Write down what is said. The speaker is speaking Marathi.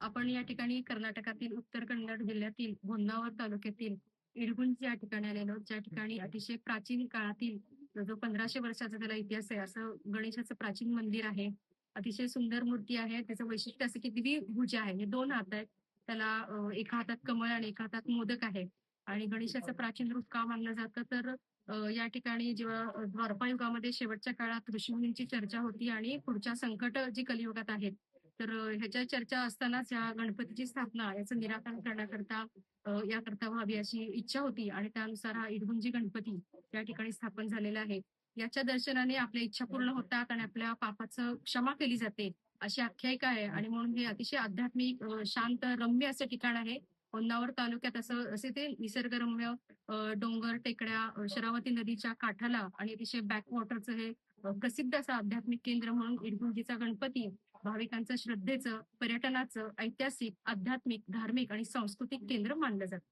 आपण या ठिकाणी कर्नाटकातील उत्तर कन्नड जिल्ह्यातील होन्नावर तालुक्यातील इडगुंज या ठिकाणी आलेलो, ज्या ठिकाणी अतिशय प्राचीन काळातील जो 1500 वर्षाचा त्याला इतिहास आहे असं गणेशाचं प्राचीन मंदिर आहे. अतिशय सुंदर मूर्ती आहे. त्याचं वैशिष्ट्य असं की द्विभुज आहे. हे दोन हात आहेत. त्याला एका हातात कमळ आणि एका हातात मोदक आहे. आणि गणेशाचं प्राचीन रूप का मानलं जातं तर या ठिकाणी जेव्हा द्वारपायुगामध्ये शेवटच्या काळात ऋषीमुनींची चर्चा होती आणि पुढच्या संकट जी कलियुगात आहेत तर ह्याच्या चर्चा असतानाच या गणपतीची स्थापना याचं निराकरण करण्याकरता याकरता व्हावी अशी इच्छा होती आणि त्यानुसार हा इडगुंजी गणपती या ठिकाणी स्थापन झालेला आहे. याच्या दर्शनाने आपल्या इच्छा पूर्ण होतात आणि आपल्या पापाचं क्षमा केली जाते अशी आख्यायिका आहे आणि म्हणून हे अतिशय आध्यात्मिक शांत रम्य असं ठिकाण आहे. होन्नावर तालुक्यात असे ते निसर्गरम्य डोंगर टेकड्या शरावती नदीच्या काठाला आणि अतिशय बॅकवॉटरचं हे प्रसिद्ध असं आध्यात्मिक केंद्र म्हणून इडगुंजीचा गणपती भाविकांचं श्रद्धेचं, पर्यटनाचं, ऐतिहासिक, आध्यात्मिक, धार्मिक आणि सांस्कृतिक केंद्र मानलं जातं.